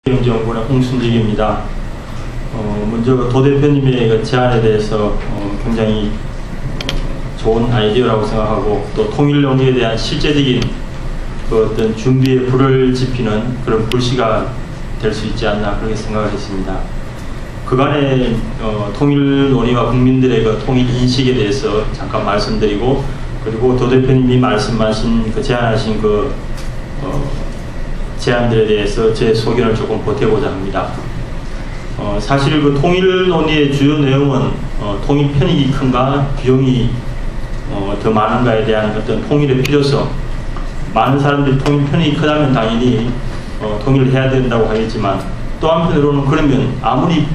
경제연구원의 홍순직입니다. 먼저 도 대표님의 그 제안에 대해서 굉장히 좋은 아이디어라고 생각하고, 또 통일 논의에 대한 실제적인 그 어떤 준비에 불을 지피는 그런 불씨가 될 수 있지 않나 그렇게 생각을 했습니다. 그간의 통일 논의와 국민들의 그 통일 인식에 대해서 잠깐 말씀드리고, 그리고 도 대표님이 말씀하신 그 제안하신 그 제안들에 대해서 제 소견을 조금 보태고자 합니다. 사실 그 통일 논의의 주요 내용은 통일 편익이 큰가 비용이 더 많은가에 대한 어떤 통일의 필요성, 많은 사람들이 통일 편익이 크다면 당연히 통일을 해야 된다고 하겠지만, 또 한편으로는 그러면 아무리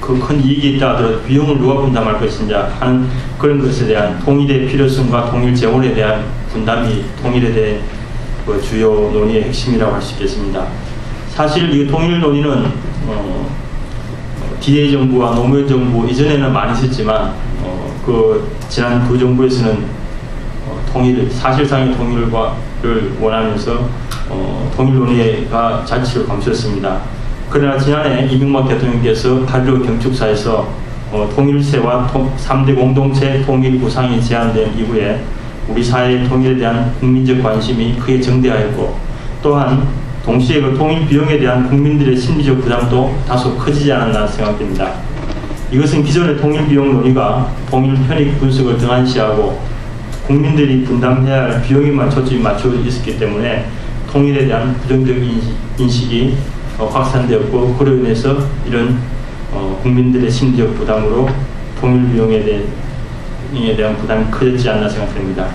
그 큰 이익이 있다 하더라도 비용을 누가 분담할 것이냐 하는 그런 것에 대한 통일의 필요성과 통일 재원에 대한 분담이 통일에 대한 그 주요 논의의 핵심이라고 할 수 있겠습니다. 사실 이 통일 논의는 DA 정부와 노무현 정부 이전에는 많이 있었지만 그 지난 두 정부에서는 사실상의 통일을 원하면서 통일 논의가 자취를 감췄습니다. 그러나 지난해 이명박 대통령께서 8.15 경축사에서 통일세와 3대 공동체 통일 구상이 제안된 이후에 우리 사회의 통일에 대한 국민적 관심이 크게 증대하였고, 또한 동시에 그 통일 비용에 대한 국민들의 심리적 부담도 다소 커지지 않았나 생각됩니다. 이것은 기존의 통일 비용 논의가 통일 편익 분석을 등한시하고 국민들이 분담해야 할 비용에만 초점이 맞춰져 있었기 때문에 통일에 대한 부정적 인식이 확산되었고, 그로 인해서 이런 국민들의 심리적 부담으로 통일 비용에 대한 부담이 커졌지 않나 생각됩니다.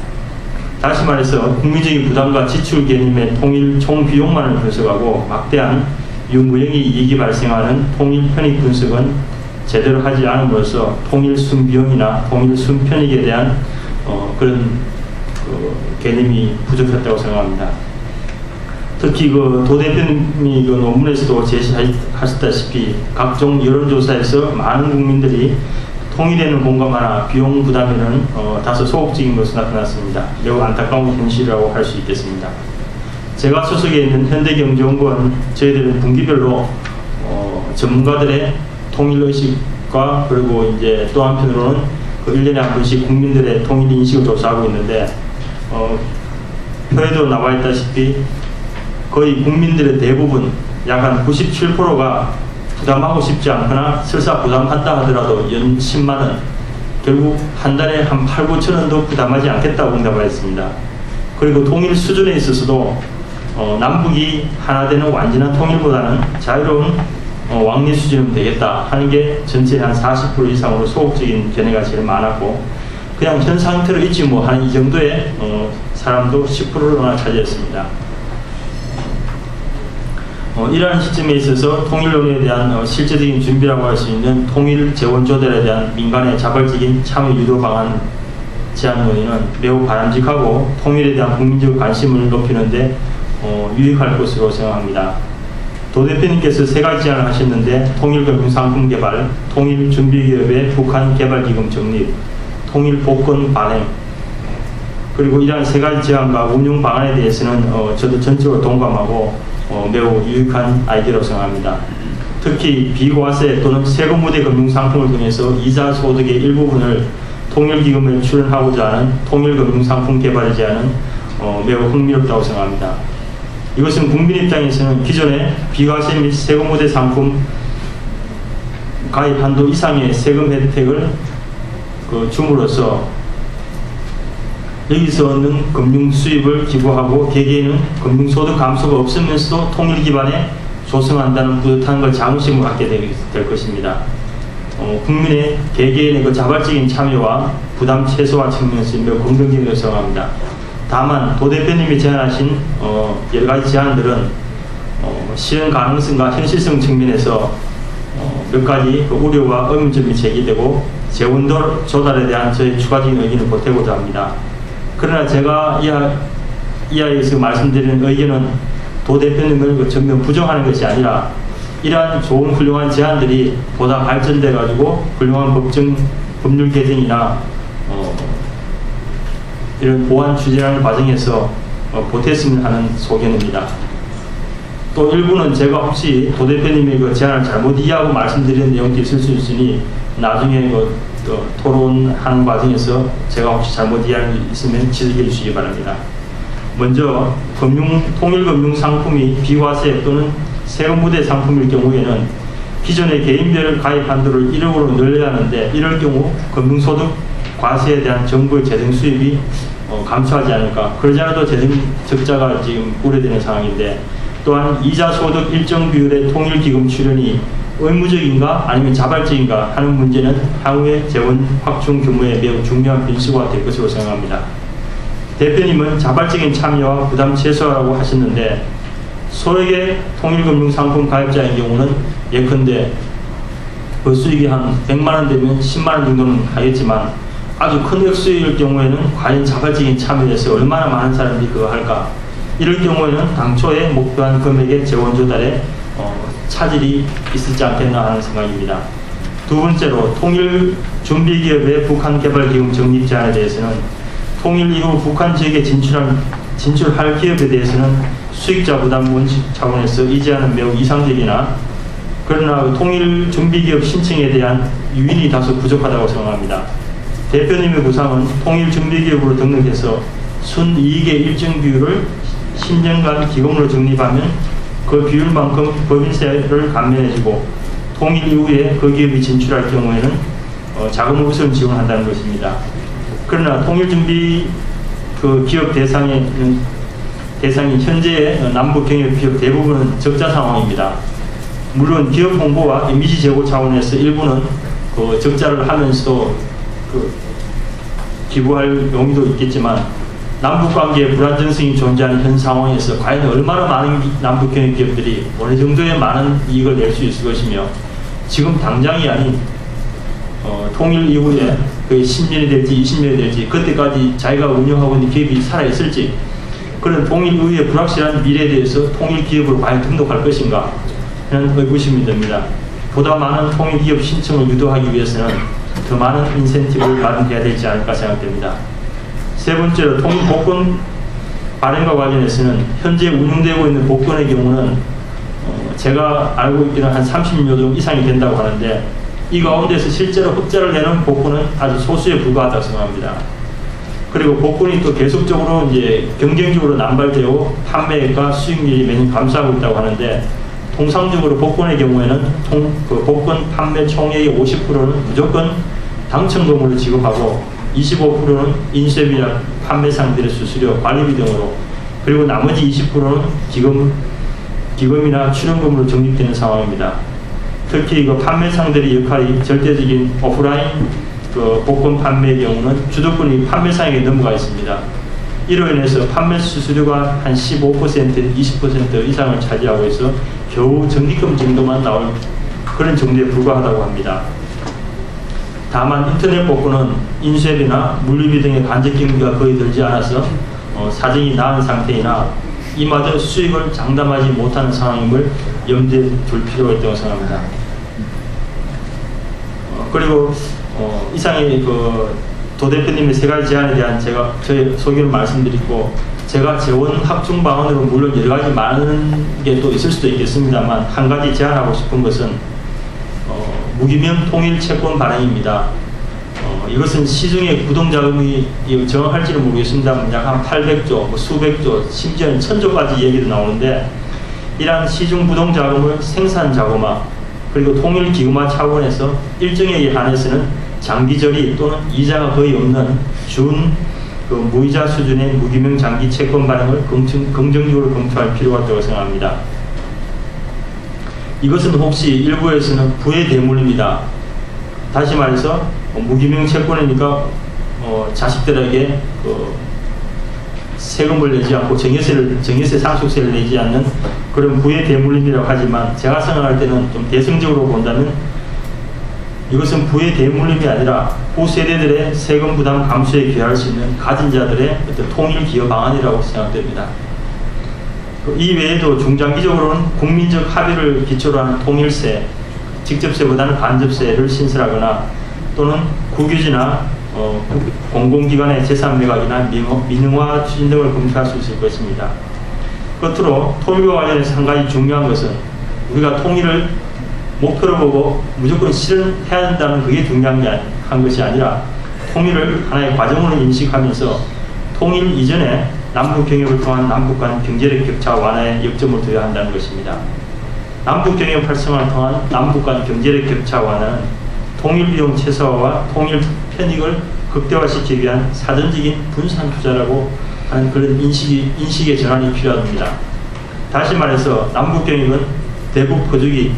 다시 말해서 국민적인 부담과 지출 개념의 통일 총 비용만을 분석하고 막대한 유무형의 이익이 발생하는 통일 편익 분석은 제대로 하지 않음으로써 통일 순비용이나 통일 순편익에 대한 그런 개념이 부족했다고 생각합니다. 특히 도 대표님이 논문에서도 제시하셨다시피 각종 여론조사에서 많은 국민들이 통일에는 공감하나 비용 부담에는 다소 소극적인 것으로 나타났습니다. 매우 안타까운 현실이라고 할 수 있겠습니다. 제가 소속해 있는 현대경제연구원, 저희들은 분기별로 전문가들의 통일의식과, 그리고 이제 또 한편으로는 1년에 한 번씩 국민들의 통일 인식을 조사하고 있는데, 표에도 나와 있다시피 거의 국민들의 대부분 약 한 97%가 부담하고 싶지 않거나 설사 부담한다 하더라도 연 10만원, 결국 한 달에 한 8, 9천원도 부담하지 않겠다고 응답하였습니다. 그리고 통일 수준에 있어서도 남북이 하나 되는 완전한 통일보다는 자유로운 왕래 수준이면 되겠다 하는 게 전체 한 40% 이상으로 소극적인 견해가 제일 많았고, 그냥 현 상태로 있지 뭐 하는 이 정도의 사람도 10%나 차지했습니다. 이러한 시점에 있어서 통일 논의에 대한 실제적인 준비라고 할 수 있는 통일 재원 조달에 대한 민간의 자발적인 참여 유도 방안 제안 논의는 매우 바람직하고 통일에 대한 국민적 관심을 높이는 데 유익할 것으로 생각합니다. 도 대표님께서 세 가지 제안을 하셨는데, 통일금융상품 개발, 통일준비기업의 북한개발기금成立, 통일복권 발행, 그리고 이러한 세 가지 제안과 운용 방안에 대해서는 저도 전적으로 동감하고 매우 유익한 아이디어라고 생각합니다. 특히 비과세 또는 세금 우대 금융상품을 통해서 이자 소득의 일부분을 통일기금에 출연하고자 하는 통일금융상품 개발의 제안은 매우 흥미롭다고 생각합니다. 이것은 국민 입장에서는 기존의 비과세 및 세금 우대 상품 가입 한도 이상의 세금 혜택을 줌으로써 여기서 얻는 금융 수입을 기부하고 개개인은 금융소득 감소가 없으면서도 통일 기반에 조성한다는 뿌듯한 걸 자부심을 갖게 될 것입니다. 국민의 개개인의 그 자발적인 참여와 부담 최소화 측면에서 매우 긍정적이라고 생각합니다. 다만 도 대표님이 제안하신 여러 가지 제안들은 실현 가능성과 현실성 측면에서 몇 가지 우려와 의문점이 제기되고 재원 조달에 대한 저희 추가적인 의견을 보태고자 합니다. 그러나 제가 이하에서 말씀드리는 의견은 도 대표님을 전면 부정하는 것이 아니라, 이러한 좋은 훌륭한 제안들이 보다 발전돼 가지고 훌륭한 법률 개정이나 이런 보완 추진하는 과정에서 보탰으면 하는 소견입니다. 또 일부는 제가 혹시 도 대표님의 그 제안을 잘못 이해하고 말씀드리는 내용도 있을 수 있으니 나중에 토론하는 과정에서 제가 혹시 잘못 이해한 게 있으면 지적해 주시기 바랍니다. 먼저 통일금융 상품이 비과세 또는 세금 부대 상품일 경우에는 기존의 개인별 가입 한도를 1억으로 늘려야 하는데 이럴 경우 금융소득 과세에 대한 정부의 재정 수입이 감소하지 않을까. 그러지 않아도 재정 적자가 지금 우려되는 상황인데, 또한 이자 소득 일정 비율의 통일기금 출연이 의무적인가 아니면 자발적인가 하는 문제는 향후의 재원 확충 규모에 매우 중요한 변수가 될 것으로 생각합니다. 대표님은 자발적인 참여와 부담 최소화라고 하셨는데, 소액의 통일금융 상품 가입자인 경우는 예컨대 그 수익이 한 100만원 되면 10만원 정도는 하겠지만, 아주 큰 액수일 경우에는 과연 자발적인 참여에서 얼마나 많은 사람들이 그거 할까? 이럴 경우에는 당초에 목표한 금액의 재원 조달에 차질이 있었지 않겠나 하는 생각입니다. 두 번째로 통일 준비기업의 북한 개발기금 적립 제한에 대해서는 통일 이후 북한 지역에 진출할 기업에 대해서는 수익자 부담 원칙 차원에서 이 제한은 매우 이상적이나, 그러나 통일 준비기업 신청에 대한 유인이 다소 부족하다고 생각합니다. 대표님의 구상은 통일 준비기업으로 등록해서 순이익의 일정 비율을 10년간 기금으로 적립하면 그 비율만큼 법인세를 감면해주고, 통일 이후에 그 기업이 진출할 경우에는 자금 우선 지원한다는 것입니다. 그러나 통일준비 그 기업 대상이 현재의 남북경협 기업 대부분은 적자 상황입니다. 물론 기업 홍보와 이미지 제고 차원에서 일부는 그 적자를 하면서도 기부할 용의도 있겠지만, 남북관계에 불안정성이 존재하는 현 상황에서 과연 얼마나 많은 남북경협 기업들이 어느 정도의 많은 이익을 낼 수 있을 것이며, 지금 당장이 아닌 통일 이후에 그 10년이 될지 20년이 될지 그때까지 자기가 운영하고 있는 기업이 살아있을지, 그런 통일 이후의 불확실한 미래에 대해서 통일 기업으로 과연 등록할 것인가 하는 의구심이 듭니다. 보다 많은 통일 기업 신청을 유도하기 위해서는 더 많은 인센티브를 마련해야 되지 않을까 생각됩니다. 세 번째로 통일 복권 발행과 관련해서는 현재 운영되고 있는 복권의 경우는 제가 알고 있기는 한 30여 종 이상이 된다고 하는데, 이 가운데서 실제로 흑자를 내는 복권은 아주 소수에 불과하다고 생각합니다. 그리고 복권이 또 계속적으로 이제 경쟁적으로 남발되고 판매액과 수익률이 매년 감소하고 있다고 하는데, 통상적으로 복권의 경우에는 그 복권 판매 총액의 50%는 무조건 당첨금으로 지급하고 25%는 인쇄비나 판매상들의 수수료, 관리비 등으로, 그리고 나머지 20%는 기금이나 출연금으로 적립되는 상황입니다. 특히 그 판매상들의 역할이 절대적인 오프라인 그 복권 판매의 경우는 주도권이 판매상에게 넘어가 있습니다. 이로 인해서 판매 수수료가 한 15%, 20% 이상을 차지하고 있어 겨우 적립금 정도만 나올 그런 정도에 불과하다고 합니다. 다만 인터넷 복권은 인쇄비나 물류비 등의 간접경비가 거의 들지 않아서 사정이 나은 상태이나 이마저 수익을 장담하지 못하는 상황임을 염두에 둘 필요가 있다고 생각합니다. 그리고 이상의 도 대표님의 세 가지 제안에 대한 저의 소견을 말씀드리고, 제가 재원 확충 방안으로 물론 여러 가지 많은 게 또 있을 수도 있겠습니다만, 한 가지 제안하고 싶은 것은 무기명 통일 채권 발행입니다. 이것은 시중에 구동자금이 정확할지는 모르겠습니다만 약 한 800조, 수백조, 심지어는 1000조까지 얘기도 나오는데, 이러한 시중 부동자금을 생산자금화 그리고 통일기금화 차원에서 일정액에 한해서는 장기저리 또는 이자가 거의 없는 그 무이자 수준의 무기명 장기 채권 발행을 긍정적으로 검토할 필요가 있다고 생각합니다. 이것은 혹시 일부에서는 부의 대물입니다. 다시 말해서 무기명 채권이니까 자식들에게 세금을 내지 않고 정예세 상속세를 내지 않는 그런 부의 대물림이라고 하지만, 제가 생각할 때는 좀 대승적으로 본다면 이것은 부의 대물림이 아니라 후세대들의 세금 부담 감소에 기여할 수 있는 가진 자들의 어떤 통일 기여 방안이라고 생각됩니다. 이 외에도 중장기적으로는 국민적 합의를 기초로 하는 통일세, 직접세보다는 간접세를 신설하거나 또는 국유지나 공공기관의 재산 매각이나 민영화 추진 등을 검토할 수 있을 것입니다. 끝으로 통일과 관련해서 한 가지 중요한 것은 우리가 통일을 목표로 보고 무조건 실현해야 한다는 그게 중요한 것이 아니라 통일을 하나의 과정으로 인식하면서 통일 이전에 남북 경협을 통한 남북 간 경제력 격차 완화에 역점을 둬야 한다는 것입니다. 남북 경협 활성화를 통한 남북 간 경제력 격차 완화는 통일 비용 최소화와 통일 편익을 극대화시키기 위한 사전적인 분산 투자라고 하는 그런 인식의 전환이 필요합니다. 다시 말해서 남북 경협은 대북 퍼주기의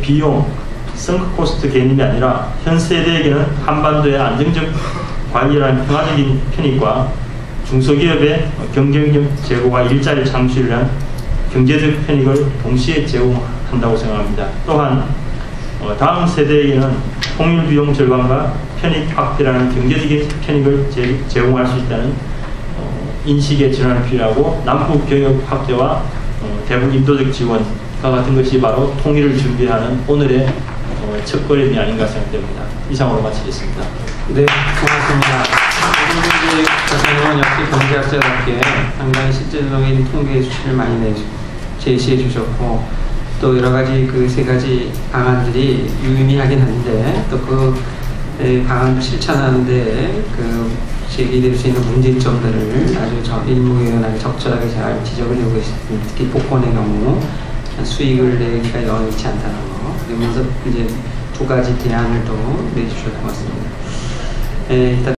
비용, 썬크 코스트 개념이 아니라 현 세대에게는 한반도의 안정적 관리라는 평화적인 편익과 중소기업의 경쟁력 제고와 일자리 창출을 위한 경제적 편익을 동시에 제공한다고 생각합니다. 또한 다음 세대에게는 통일 비용 절감과 편익 확대라는 경제적인 편익을 제공할 수 있다는 인식의 전환이 필요하고 남북 경협 확대와 대북 인도적 지원과 같은 것이 바로 통일을 준비하는 오늘의 첫걸음이 아닌가 생각됩니다. 이상으로 마치겠습니다. 네, 고맙습니다. 교수님은 역시 경제학자답게 상당히 실질적인 통계 수치를 많이 제시해 주셨고 또 여러 가지 그 세 가지 방안들이 유의미하긴 한데 또 그 방안 실천하는데 그 제기될 수 있는 문제점들을 아주 일목요연하게 적절하게 잘 지적을 하고 있습니다. 특히 복권의 경우 수익을 내기가 여의치 않다는 거 그러면서 이제 두 가지 대안을 또 내주셔서 고맙습니다. 일단